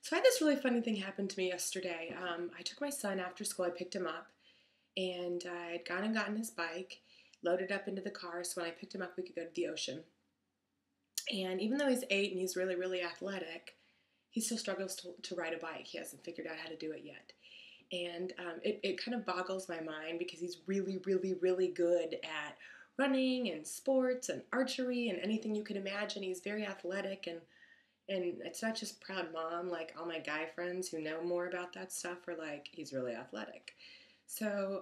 So I had this really funny thing happen to me yesterday. I took my son after school. I picked him up, and I'd gone and gotten his bike, loaded up into the car. So when I picked him up, we could go to the ocean. And even though he's 8 and he's really, really athletic, he still struggles to ride a bike. He hasn't figured out how to do it yet. And it kind of boggles my mind because he's really, really, really good at running and sports and archery and anything you can imagine. He's very athletic, and it's not just proud mom, like all my guy friends who know more about that stuff are like, he's really athletic. So,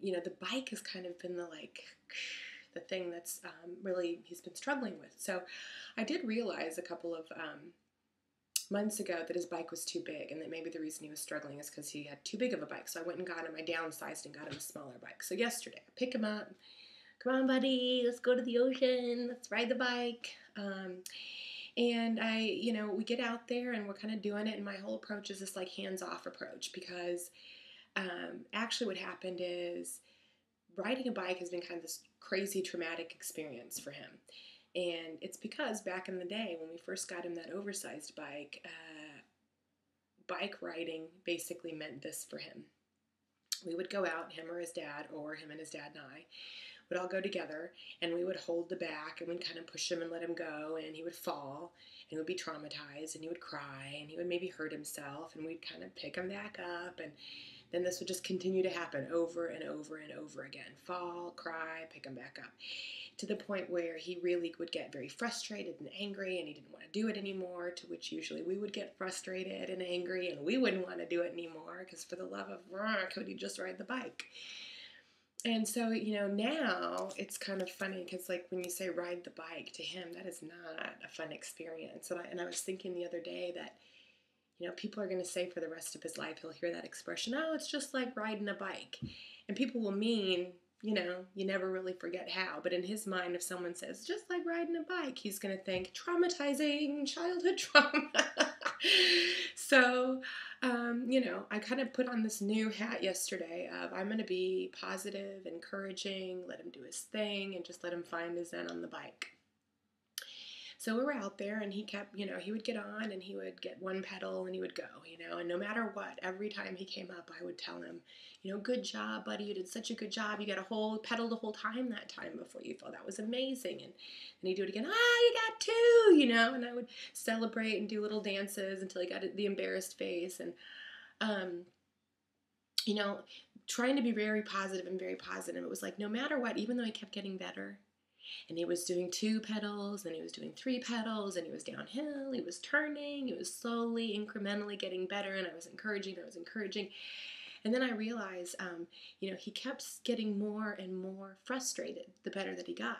the bike has kind of been the thing that's really he's been struggling with. So I did realize a couple of months ago that his bike was too big, and that maybe the reason he was struggling is because he had too big of a bike. So I went and got him, I downsized and got him a smaller bike. So yesterday, I pick him up, come on buddy, let's go to the ocean, let's ride the bike. And we get out there and we're kind of doing it, and my whole approach is this like hands-off approach because actually what happened is riding a bike has been kind of this crazy traumatic experience for him. And it's because back in the day when we first got him that oversized bike, bike riding basically meant this for him. We would go out, him or his dad, or him and his dad and I, would all go together, and we would hold the back, and we'd kind of push him and let him go, and he would fall, and he would be traumatized, and he would cry, and he would maybe hurt himself, and we'd kind of pick him back up, and then this would just continue to happen over and over and over again. Fall, cry, pick him back up, to the point where he really would get very frustrated and angry, and he didn't want to do it anymore, to which usually we would get frustrated and angry, and we wouldn't want to do it anymore, because for the love of could he just ride the bike? And so, now it's kind of funny because, like, when you say ride the bike to him, that is not a fun experience. And I was thinking the other day that, people are going to say for the rest of his life, he'll hear that expression, oh, it's just like riding a bike. And people will mean, you never really forget how. But in his mind, if someone says, just like riding a bike, he's going to think, traumatizing childhood trauma. So, I kind of put on this new hat yesterday of I'm going to be positive, encouraging, let him do his thing, and just let him find his zen on the bike. So we were out there, and he kept, he would get on, and he would get one pedal, and he would go, and no matter what, every time he came up, I would tell him, good job, buddy, you did such a good job, you got a whole pedal the whole time that time before you fell, that was amazing, and then he'd do it again, you got two, and I would celebrate and do little dances until he got the embarrassed face, and, trying to be very positive and very positive. It was like, no matter what, even though he kept getting better, and he was doing 2 pedals, then he was doing 3 pedals, and he was downhill, he was turning, he was slowly, incrementally getting better, and I was encouraging. And then I realized, he kept getting more and more frustrated the better that he got.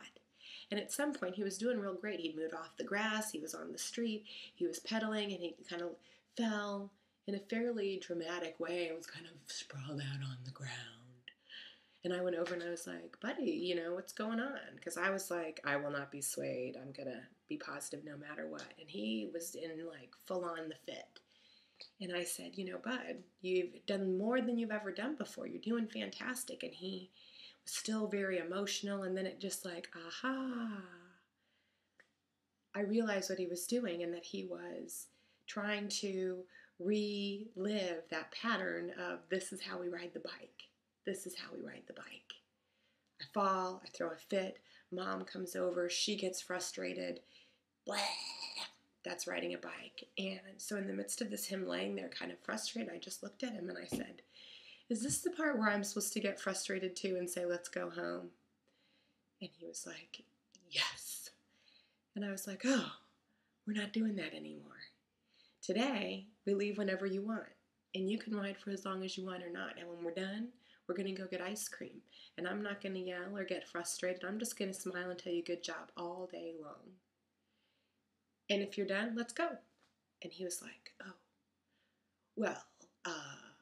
And at some point, he was doing real great. He'd moved off the grass, he was on the street, he was pedaling, and he kind of fell in a fairly dramatic way and was kind of sprawled out on the ground. And I went over and I was like, buddy, what's going on? Because I was like, I will not be swayed. I'm going to be positive no matter what. And he was in like full on the fit. And I said, bud, you've done more than you've ever done before. You're doing fantastic. And he was still very emotional. And then it just like, aha. I realized what he was doing, and that he was trying to relive that pattern of this is how we ride the bike. This is how we ride the bike. I fall, I throw a fit, mom comes over, she gets frustrated, blah, that's riding a bike. And so in the midst of this, him laying there kind of frustrated, I just looked at him and I said, is this the part where I'm supposed to get frustrated too and say, let's go home? And he was like, yes. And I was like, oh, we're not doing that anymore. Today, we leave whenever you want, and you can ride for as long as you want or not. And when we're done, we're going to go get ice cream. And I'm not going to yell or get frustrated. I'm just going to smile and tell you good job all day long. And if you're done, let's go. And he was like, oh, well,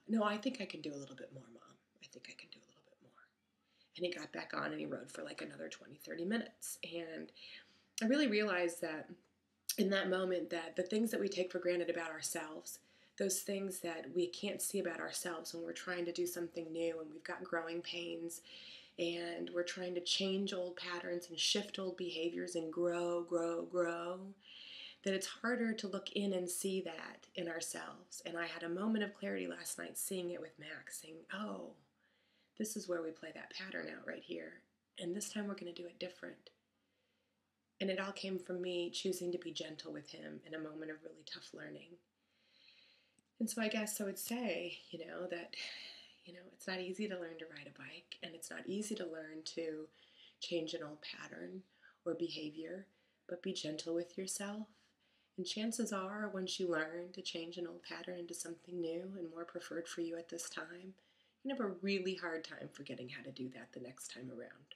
no, I think I can do a little bit more, Mom. I think I can do a little bit more. And he got back on and he rode for like another 20, 30 minutes. And I really realized that in that moment that the things that we take for granted about ourselves, those things that we can't see about ourselves when we're trying to do something new and we've got growing pains and we're trying to change old patterns and shift old behaviors and grow, that it's harder to look in and see that in ourselves. And I had a moment of clarity last night seeing it with Max, saying, oh, this is where we play that pattern out right here. And this time we're going to do it different. And it all came from me choosing to be gentle with him in a moment of really tough learning. And so I guess I would say, that, it's not easy to learn to ride a bike, and it's not easy to learn to change an old pattern or behavior, but be gentle with yourself. And chances are, once you learn to change an old pattern into something new and more preferred for you at this time, you have a really hard time forgetting how to do that the next time around.